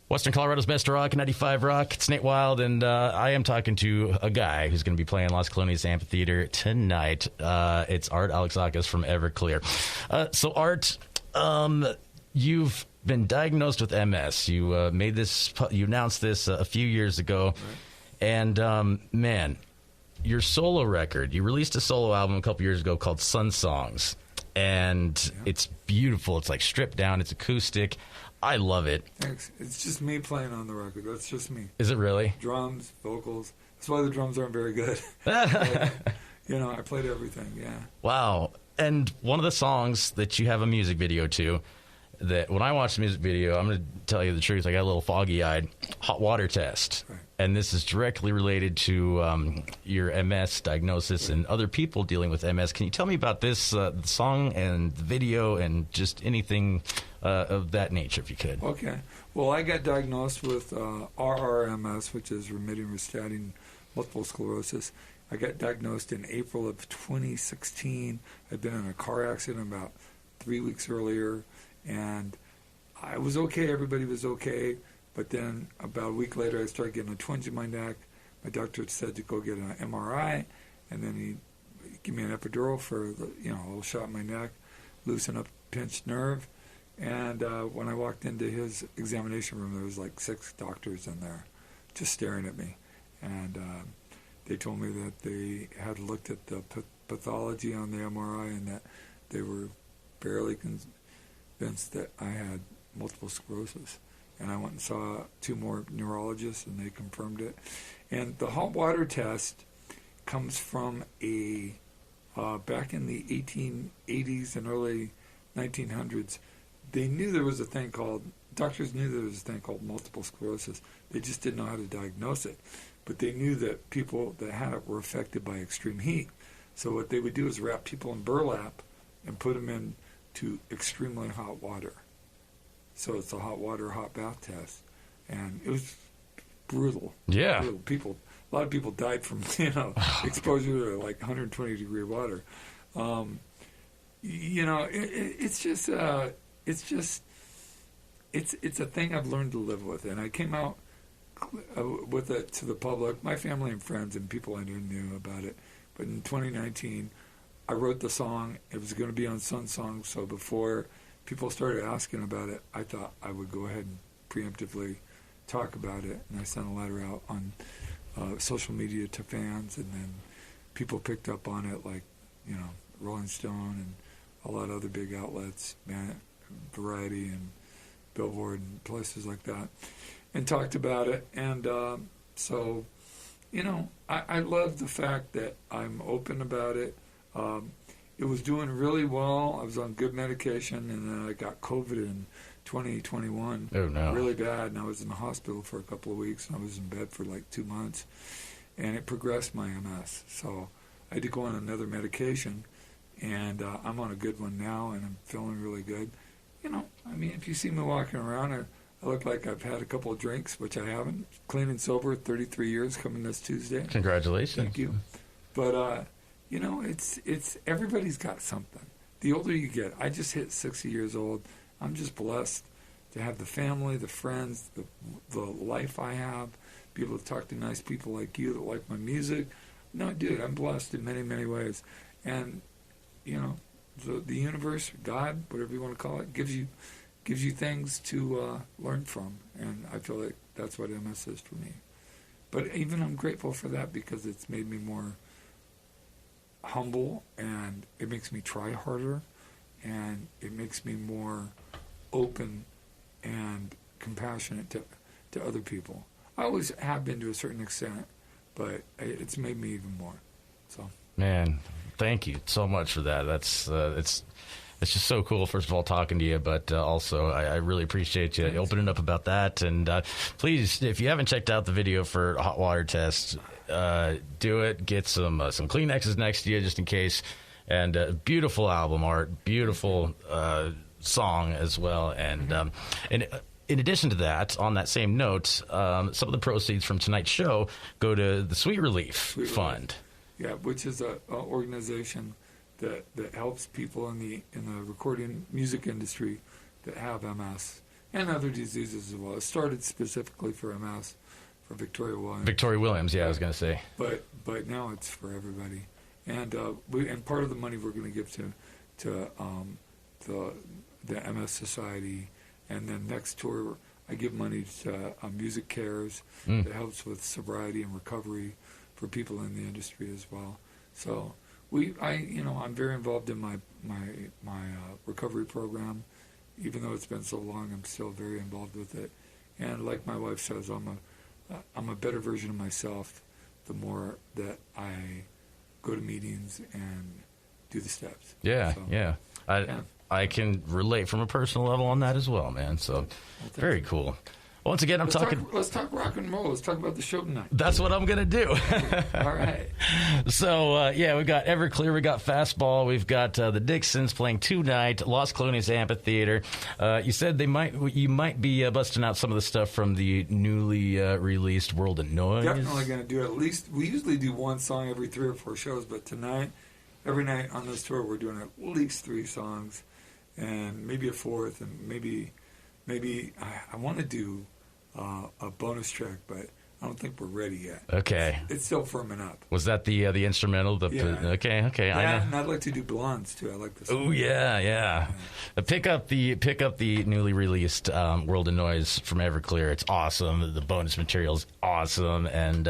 Western Colorado's best rock, 95 Rock. It's Nate Wild, and I am talking to a guy who's going to be playing Las Colonias Amphitheater tonight. It's Art Alexakis from Everclear. So, Art, you've been diagnosed with MS. You announced this a few years ago, and man, your solo record. You released a solo album a couple years ago called Sun Songs, and it's beautiful. It's like stripped down. It's acoustic. I love it. Thanks. It's just me playing on the record. That's just me. Is it really? Drums, vocals. That's why the drums aren't very good. I played everything, yeah. Wow. And one of the songs that you have a music video to, that when I watched the music video, I'm going to tell you the truth, I got a little foggy-eyed, Hot Water Test. Right. And this is directly related to your MS diagnosis and other people dealing with MS. Can you tell me about this the song and the video and just anything of that nature, if you could? Okay. Well, I got diagnosed with RRMS, which is remitting restating multiple sclerosis. I got diagnosed in April of 2016. I'd been in a car accident about 3 weeks earlier, and I was okay. Everybody was okay. But then about a week later, I started getting a twinge in my neck. My doctor said to go get an MRI, and then he gave me an epidural for a little shot in my neck, loosen up pinched nerve. And when I walked into his examination room, there was like 6 doctors in there just staring at me. And they told me that they had looked at the pathology on the MRI and that they were fairly convinced that I had multiple sclerosis. And I went and saw 2 more neurologists, and they confirmed it. And the hot water test comes from back in the 1880s and early 1900s, doctors knew there was a thing called multiple sclerosis. They just didn't know how to diagnose it. But they knew that people that had it were affected by extreme heat. So what they would do is wrap people in burlap and put them into extremely hot water. So it's a hot bath test. And it was brutal. Yeah. Brutal. A lot of people died from, exposure to like 120 degree water. It's a thing I've learned to live with. And I came out with it to the public, my family and friends and people I knew about it. But in 2019, I wrote the song. It was going to be on Sun Songs. So before people started asking about it, I thought I would go ahead and preemptively talk about it. And I sent a letter out on social media to fans, and then people picked up on it, like, Rolling Stone and a lot of other big outlets, Variety and Billboard and places like that, and talked about it. And so, I love the fact that I'm open about it. It was doing really well. I was on good medication, and then I got COVID in 2021. Oh, no. Really bad, and I was in the hospital for a couple of weeks, and I was in bed for like 2 months, and it progressed my MS. So I had to go on another medication, and I'm on a good one now, and I'm feeling really good. If you see me walking around, I look like I've had a couple of drinks, which I haven't. Clean and sober, 33 years, coming this Tuesday. Congratulations. Thank you. But, it's everybody's got something. The older you get, I just hit 60 years old. I'm just blessed to have the family, the friends, the life I have, be able to talk to nice people like you that like my music. No, dude, I'm blessed in many, many ways. And, the universe, God, whatever you want to call it, gives you things to learn from. And I feel like that's what MS is for me. But even I'm grateful for that because it's made me more humble, and it makes me try harder, and it makes me more open and compassionate to other people. I always have been to a certain extent, but it's made me even more. So, man, thank you so much for that. That's it's just so cool, first of all, talking to you, but also I really appreciate you opening up about that. And please, if you haven't checked out the video for Hot Water Test, do it. Get some Kleenexes next to you just in case. And beautiful album art, beautiful song as well. And in addition to that, on that same note, some of the proceeds from tonight's show go to the Sweet Relief Fund. Yeah, which is an organization that helps people in the recording music industry that have MS. and other diseases as well. It started specifically for MS, for Victoria Williams. Victoria Williams, yeah, I was going to say. But now it's for everybody, and and part of the money we're going to give to the MS Society, and then next tour I give money to Music Cares that helps with sobriety and recovery for people in the industry as well. So I'm very involved in my recovery program. Even though it's been so long, I'm still very involved with it. And like my wife says, I'm a better version of myself the more that I go to meetings and do the steps. Yeah, so, yeah. I can relate from a personal level on that as well, man. So, very cool. Once again, Let's talk rock and roll. Let's talk about the show tonight. That's what I'm going to do. All right. So, we've got Everclear, we got Fastball, we've got the Dixons playing tonight, Las Colonias Amphitheater. You said you might be busting out some of the stuff from the newly released World of Noise. Definitely going to do at least, we usually do one song every 3 or 4 shows, but tonight, every night on this tour, we're doing at least 3 songs, and maybe a 4th, and maybe I want to do a bonus track, but I don't think we're ready yet. Okay. It's still firming up. Was that the instrumental? Yeah. Okay. Yeah, I know. and I'd like to do Blondes too. I like this. Oh yeah. Pick up the newly released World of Noise from Everclear. It's awesome. The bonus material's awesome, and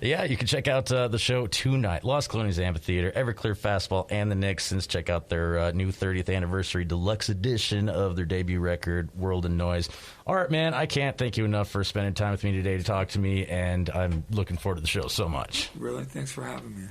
you can check out the show tonight. Las Colonias Amphitheater, Everclear, Fastball, and the Nixons. Check out their new 30th anniversary deluxe edition of their debut record, World of Noise. All right, man. I can't thank you enough for spending time with me today to talk to me, and I'm looking forward to the show so much. Really, thanks for having me.